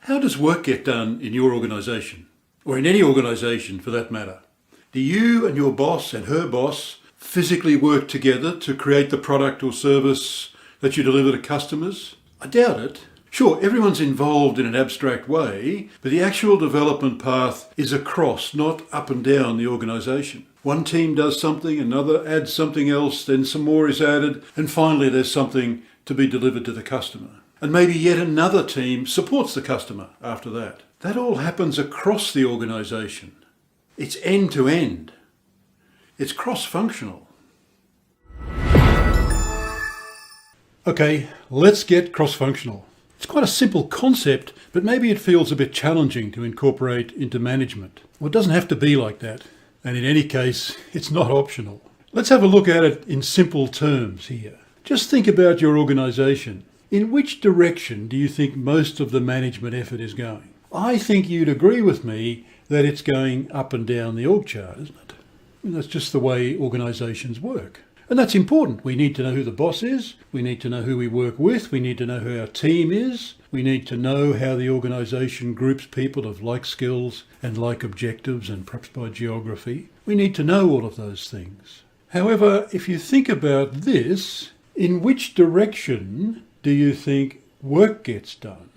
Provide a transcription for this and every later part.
How does work get done in your organisation, or in any organisation for that matter? Do you and your boss and her boss physically work together to create the product or service that you deliver to customers? I doubt it. Sure, everyone's involved in an abstract way, but the actual development path is across, not up and down the organisation. One team does something, another adds something else, then some more is added, and finally there's something to be delivered to the customer. And maybe yet another team supports the customer after that. That all happens across the organisation. It's end to end. It's cross-functional. Okay, let's get cross-functional. It's quite a simple concept, but maybe it feels a bit challenging to incorporate into management. Well, it doesn't have to be like that. And in any case, it's not optional. Let's have a look at it in simple terms here. Just think about your organisation. In which direction do you think most of the management effort is going? I think you'd agree with me that it's going up and down the org chart, isn't it? And that's just the way organisations work. And that's important. We need to know who the boss is. We need to know who we work with. We need to know who our team is. We need to know how the organisation groups people of like skills and like objectives and perhaps by geography. We need to know all of those things. However, if you think about this, in which direction do you think work gets done?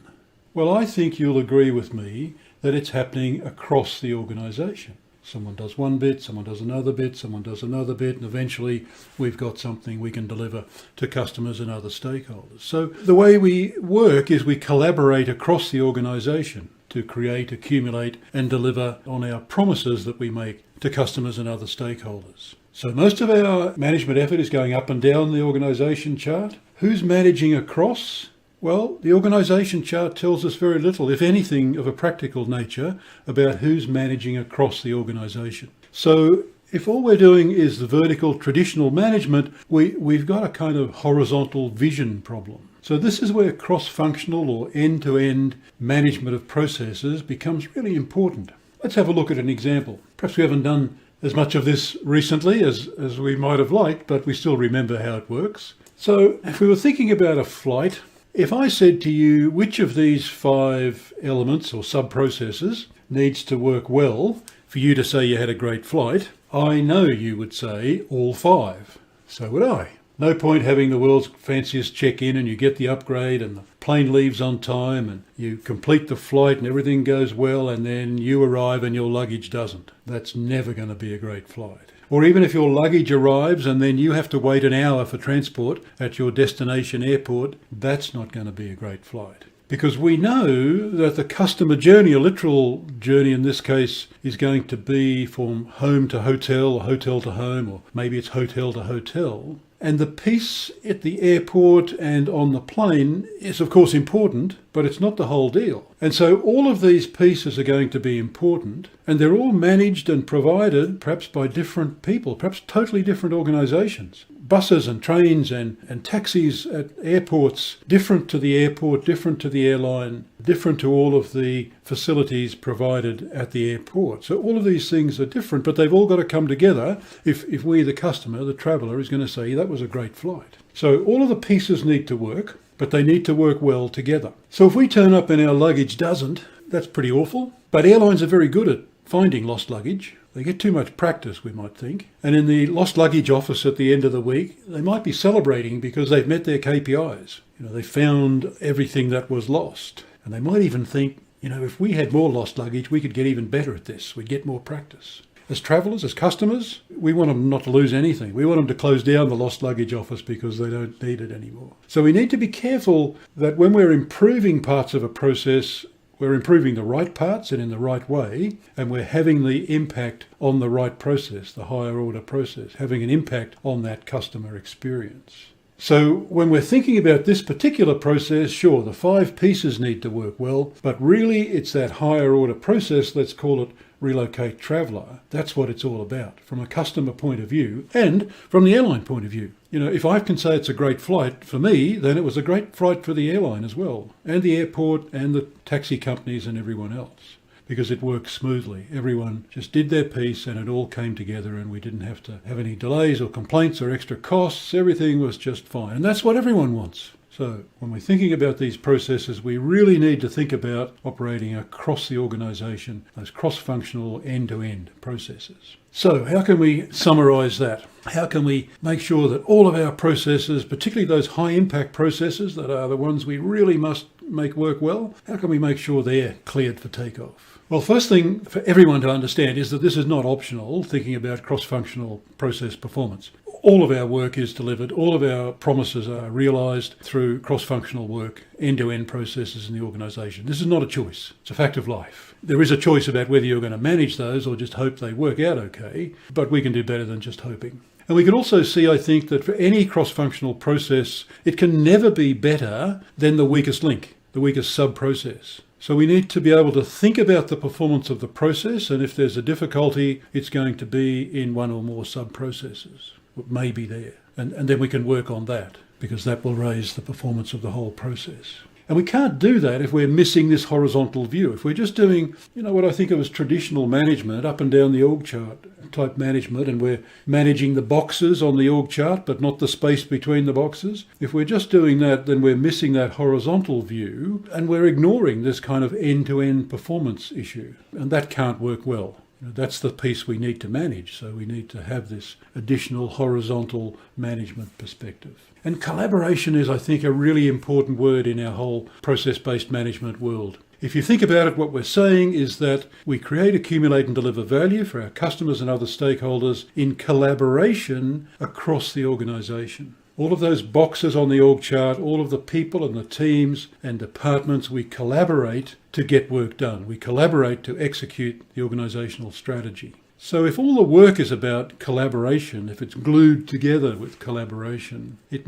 Well, I think you'll agree with me that it's happening across the organisation. Someone does one bit, someone does another bit, someone does another bit, and eventually we've got something we can deliver to customers and other stakeholders. So the way we work is we collaborate across the organisation to create, accumulate, and deliver on our promises that we make to customers and other stakeholders. So most of our management effort is going up and down the organisation chart. Who's managing across? Well, the organisation chart tells us very little, if anything, of a practical nature about who's managing across the organisation. So if all we're doing is the vertical traditional management, we've got a kind of horizontal vision problem. So this is where cross-functional or end-to-end management of processes becomes really important. Let's have a look at an example. Perhaps we haven't done as much of this recently as we might have liked, but we still remember how it works. So if we were thinking about a flight, if I said to you which of these 5 elements or sub-processes needs to work well for you to say you had a great flight, I know you would say all 5. So would I. No point having the world's fanciest check-in and you get the upgrade and the plane leaves on time and you complete the flight and everything goes well and then you arrive and your luggage doesn't. That's never going to be a great flight. Or even if your luggage arrives and then you have to wait an hour for transport at your destination airport, that's not going to be a great flight. Because we know that the customer journey, a literal journey in this case, is going to be from home to hotel or hotel to home, or maybe it's hotel to hotel. And the piece at the airport and on the plane is of course important, but it's not the whole deal. And so all of these pieces are going to be important, and they're all managed and provided perhaps by different people, perhaps totally different organisations. Buses and trains and taxis at airports, different to the airport, different to the airline, different to all of the facilities provided at the airport. So all of these things are different, but they've all got to come together if we, the customer, the traveller, is going to say that was a great flight. So all of the pieces need to work, but they need to work well together. So if we turn up and our luggage doesn't, that's pretty awful. But airlines are very good at finding lost luggage. They get too much practice, we might think. And in the lost luggage office at the end of the week, they might be celebrating because they've met their KPIs. They found everything that was lost. And they might even think, if we had more lost luggage, we could get even better at this. We'd get more practice. As travellers, as customers, we want them not to lose anything. We want them to close down the lost luggage office because they don't need it anymore. So we need to be careful that when we're improving parts of a process, we're improving the right parts and in the right way, and we're having the impact on the right process, the higher order process, having an impact on that customer experience. So when we're thinking about this particular process, sure, the 5 pieces need to work well, but really it's that higher order process, let's call it Relocate Traveller. That's what it's all about from a customer point of view and from the airline point of view. If I can say it's a great flight for me, then it was a great flight for the airline as well, and the airport and the taxi companies and everyone else, because it worked smoothly. Everyone just did their piece and it all came together and we didn't have to have any delays or complaints or extra costs. Everything was just fine. And that's what everyone wants. So when we're thinking about these processes, we really need to think about operating across the organisation, those cross-functional end-to-end processes. So how can we summarise that? How can we make sure that all of our processes, particularly those high-impact processes that are the ones we really must make work well, how can we make sure they're cleared for takeoff? Well, first thing for everyone to understand is that this is not optional, thinking about cross-functional process performance. All of our work is delivered, all of our promises are realised through cross-functional work, end-to-end processes in the organisation. This is not a choice, it's a fact of life. There is a choice about whether you're going to manage those or just hope they work out okay, but we can do better than just hoping. And we can also see, I think, that for any cross-functional process, it can never be better than the weakest link, the weakest sub-process. So we need to be able to think about the performance of the process, and if there's a difficulty, it's going to be in one or more sub-processes. It may be there. And then we can work on that, because that will raise the performance of the whole process. And we can't do that if we're missing this horizontal view. If we're just doing, what I think of as traditional management, up and down the org chart type management, and we're managing the boxes on the org chart, but not the space between the boxes. If we're just doing that, then we're missing that horizontal view, and we're ignoring this kind of end-to-end performance issue. And that can't work well. That's the piece we need to manage. So we need to have this additional horizontal management perspective. And collaboration is, I think, a really important word in our whole process-based management world. If you think about it, what we're saying is that we create, accumulate and deliver value for our customers and other stakeholders in collaboration across the organisation. All of those boxes on the org chart, all of the people and the teams and departments, we collaborate to get work done. We collaborate to execute the organisational strategy. So if all the work is about collaboration, if it's glued together with collaboration, it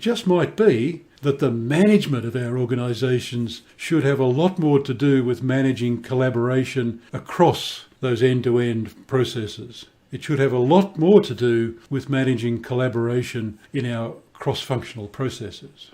just might be, that the management of our organisations should have a lot more to do with managing collaboration across those end-to-end processes. It should have a lot more to do with managing collaboration in our cross-functional processes.